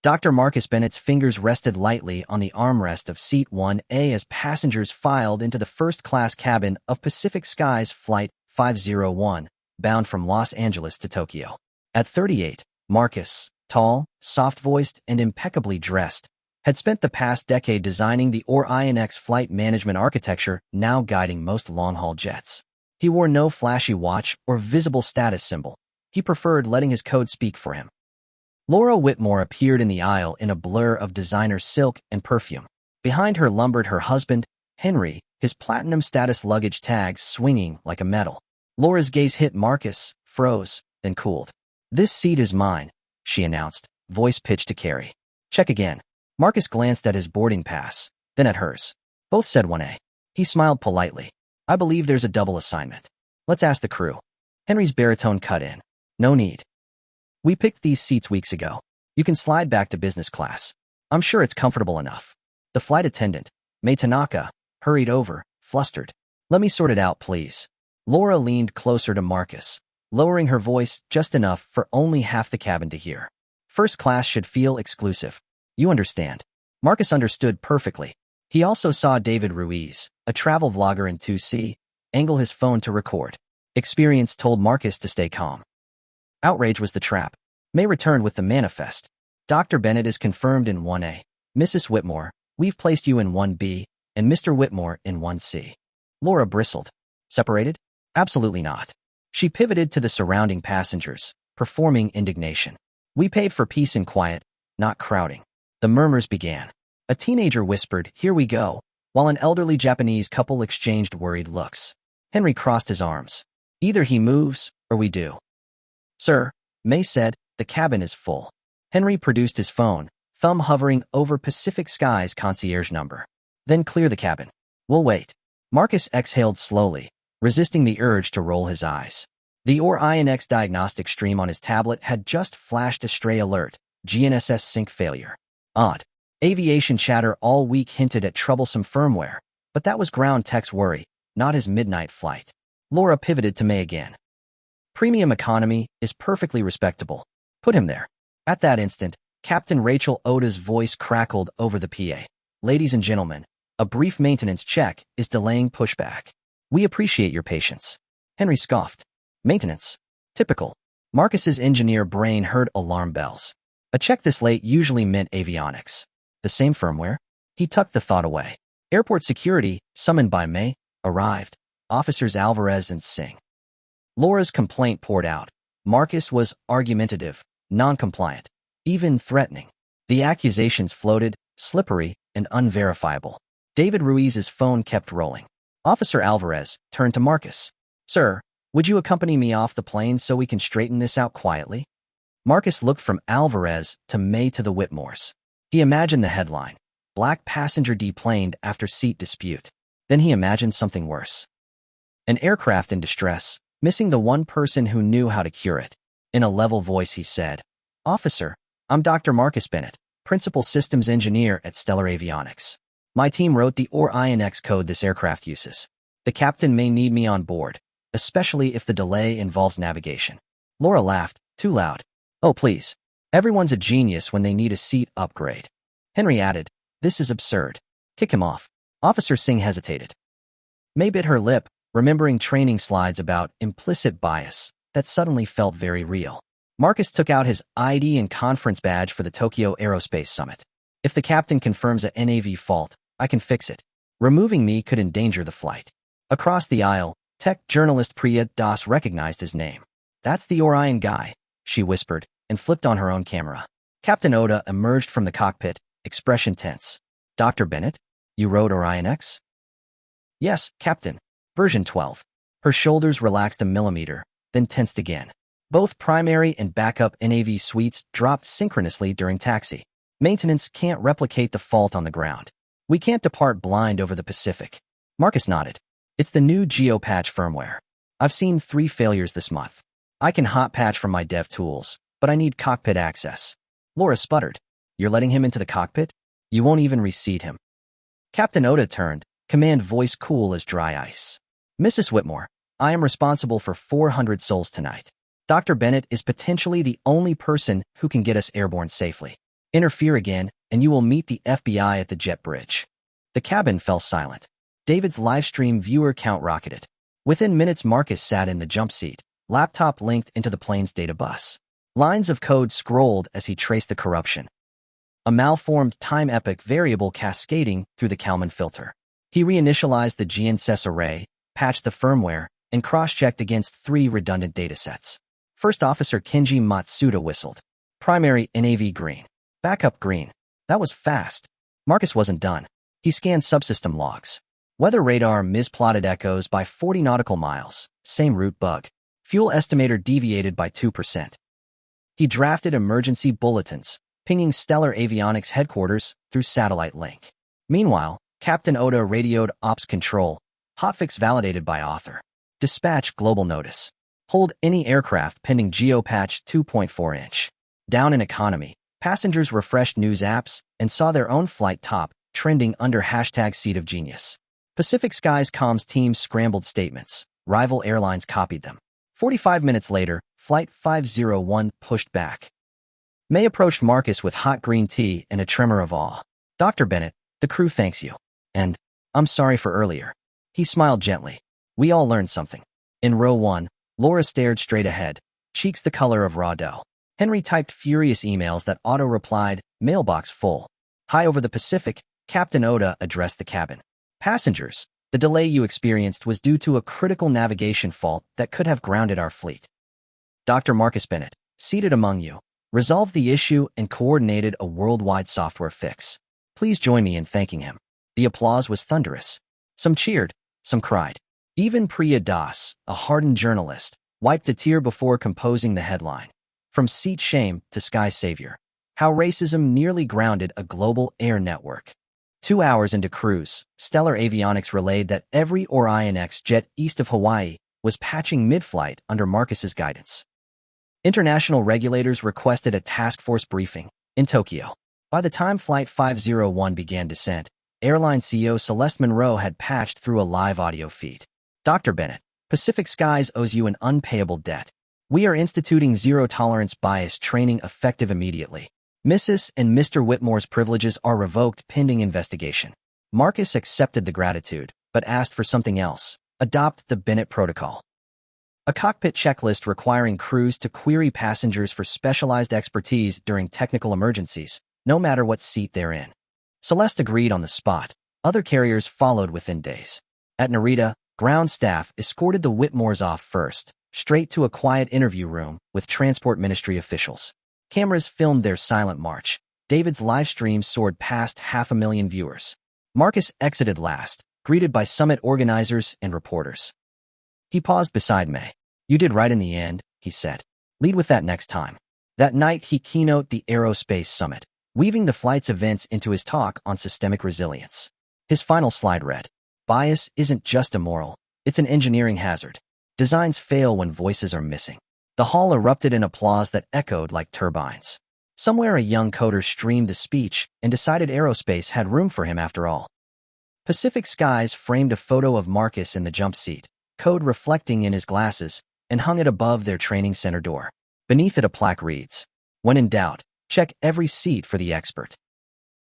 Dr. Marcus Bennett's fingers rested lightly on the armrest of Seat 1A as passengers filed into the first-class cabin of Pacific Skies Flight 501, bound from Los Angeles to Tokyo. At 38, Marcus, tall, soft-voiced, and impeccably dressed, had spent the past decade designing the Orionx flight management architecture now guiding most long-haul jets. He wore no flashy watch or visible status symbol. He preferred letting his code speak for him. Laura Whitmore appeared in the aisle in a blur of designer silk and perfume. Behind her lumbered her husband, Henry, his platinum status luggage tags swinging like a medal. Laura's gaze hit Marcus, froze, then cooled. "This seat is mine," she announced, voice pitched to Carrie. "Check again." Marcus glanced at his boarding pass, then at hers. Both said 1A. He smiled politely. "I believe there's a double assignment. Let's ask the crew." Henry's baritone cut in. "No need. We picked these seats weeks ago. You can slide back to business class. I'm sure it's comfortable enough." The flight attendant, Mai Tanaka, hurried over, flustered. "Let me sort it out, please." Laura leaned closer to Marcus, lowering her voice just enough for only half the cabin to hear. "First class should feel exclusive. You understand." Marcus understood perfectly. He also saw David Ruiz, a travel vlogger in 2C, angle his phone to record. Experience told Marcus to stay calm. Outrage was the trap. May returned with the manifest. "Dr. Bennett is confirmed in 1A. Mrs. Whitmore, we've placed you in 1B, and Mr. Whitmore in 1C. Laura bristled. "Separated?" "Absolutely not." She pivoted to the surrounding passengers, performing indignation. "We paid for peace and quiet, not crowding." The murmurs began. A teenager whispered, "Here we go," while an elderly Japanese couple exchanged worried looks. Henry crossed his arms. "Either he moves, or we do." "Sir," May said, "the cabin is full." Henry produced his phone, thumb hovering over Pacific Skies' concierge number. "Then clear the cabin. We'll wait." Marcus exhaled slowly, resisting the urge to roll his eyes. The Orionx diagnostic stream on his tablet had just flashed a stray alert, GNSS sync failure. Odd. Aviation chatter all week hinted at troublesome firmware, but that was ground tech's worry, not his midnight flight. Laura pivoted to May again. "Premium economy is perfectly respectable. Put him there." At that instant, Captain Rachel Oda's voice crackled over the PA. "Ladies and gentlemen, a brief maintenance check is delaying pushback. We appreciate your patience." Henry scoffed. "Maintenance? Typical." Marcus's engineer brain heard alarm bells. A check this late usually meant avionics. The same firmware? He tucked the thought away. Airport security, summoned by May, arrived. Officers Alvarez and Singh. Laura's complaint poured out. Marcus was argumentative, non-compliant, even threatening. The accusations floated, slippery and unverifiable. David Ruiz's phone kept rolling. Officer Alvarez turned to Marcus. "Sir, would you accompany me off the plane so we can straighten this out quietly?" Marcus looked from Alvarez to May to the Whitmores. He imagined the headline, "Black passenger deplaned after seat dispute." Then he imagined something worse. An aircraft in distress, missing the one person who knew how to cure it. In a level voice he said, "Officer, I'm Dr. Marcus Bennett, Principal Systems Engineer at Stellar Avionics. My team wrote the Orionx code this aircraft uses. The captain may need me on board, especially if the delay involves navigation." Laura laughed, too loud. "Oh, please. Everyone's a genius when they need a seat upgrade." Henry added, "This is absurd. Kick him off." Officer Singh hesitated. May bit her lip, remembering training slides about implicit bias that suddenly felt very real. Marcus took out his ID and conference badge for the Tokyo Aerospace Summit. "If the captain confirms a NAV fault, I can fix it. Removing me could endanger the flight." Across the aisle, tech journalist Priya Das recognized his name. "That's the Orion guy," she whispered, and flipped on her own camera. Captain Oda emerged from the cockpit, expression tense. "Dr. Bennett, you rode Orionx?" "Yes, Captain. Version 12. Her shoulders relaxed a millimeter, then tensed again. Both primary and backup NAV suites dropped synchronously during taxi. Maintenance can't replicate the fault on the ground. We can't depart blind over the Pacific. Marcus nodded. It's the new GeoPatch firmware. I've seen 3 failures this month. I can hot patch from my dev tools, but I need cockpit access. Laura sputtered. You're letting him into the cockpit? You won't even reseat him. Captain Oda turned, command voice cool as dry ice. Mrs. Whitmore, I am responsible for 400 souls tonight. Dr. Bennett is potentially the only person who can get us airborne safely. Interfere again, and you will meet the FBI at the jet bridge. The cabin fell silent. David's livestream viewer count rocketed. Within minutes, Marcus sat in the jump seat, laptop linked into the plane's data bus. Lines of code scrolled as he traced the corruption. A malformed time epoch variable cascading through the Kalman filter. He reinitialized the GNSS array, patched the firmware, and cross-checked against 3 redundant datasets. First Officer Kenji Matsuda whistled. Primary NAV green. Backup green. That was fast. Marcus wasn't done. He scanned subsystem logs. Weather radar misplotted echoes by 40 nautical miles. Same route bug. Fuel estimator deviated by 2%. He drafted emergency bulletins, pinging Stellar Avionics headquarters through satellite link. Meanwhile, Captain Oda radioed Ops Control. Hotfix validated by author. Dispatch global notice. Hold any aircraft pending geopatch 2.4-inch. Down in economy, passengers refreshed news apps and saw their own flight top trending under hashtag Seat of Genius. Pacific Skies comms team scrambled statements. Rival airlines copied them. 45 minutes later, Flight 501 pushed back. May approached Marcus with hot green tea and a tremor of awe. Dr. Bennett, the crew thanks you. And, I'm sorry for earlier. He smiled gently. We all learned something. In row 1, Laura stared straight ahead, cheeks the color of raw dough. Henry typed furious emails that auto-replied, mailbox full. High over the Pacific, Captain Oda addressed the cabin. Passengers, the delay you experienced was due to a critical navigation fault that could have grounded our fleet. Dr. Marcus Bennett, seated among you, resolved the issue and coordinated a worldwide software fix. Please join me in thanking him. The applause was thunderous. Some cheered, some cried. Even Priya Das, a hardened journalist, wiped a tear before composing the headline. From seat shame to sky savior. How racism nearly grounded a global air network. 2 hours into cruise, Stellar Avionics relayed that every Orionx jet east of Hawaii was patching mid-flight under Marcus's guidance. International regulators requested a task force briefing in Tokyo. By the time Flight 501 began descent, airline CEO Celeste Monroe had patched through a live audio feed. Dr. Bennett, Pacific Skies owes you an unpayable debt. We are instituting zero-tolerance bias training effective immediately. Mrs. and Mr. Whitmore's privileges are revoked pending investigation. Marcus accepted the gratitude, but asked for something else. Adopt the Bennett Protocol. A cockpit checklist requiring crews to query passengers for specialized expertise during technical emergencies, no matter what seat they're in. Celeste agreed on the spot. Other carriers followed within days. At Narita, ground staff escorted the Whitmores off first, straight to a quiet interview room with Transport Ministry officials. Cameras filmed their silent march. David's live stream soared past 500,000 viewers. Marcus exited last, greeted by summit organizers and reporters. He paused beside May. You did right in the end, he said. Lead with that next time. That night, he keynoted the Aerospace Summit, weaving the flight's events into his talk on systemic resilience. His final slide read, Bias isn't just immoral, it's an engineering hazard. Designs fail when voices are missing. The hall erupted in applause that echoed like turbines. Somewhere a young coder streamed the speech and decided aerospace had room for him after all. Pacific Skies framed a photo of Marcus in the jump seat, code reflecting in his glasses, and hung it above their training center door. Beneath it a plaque reads, When in doubt, check every seat for the expert.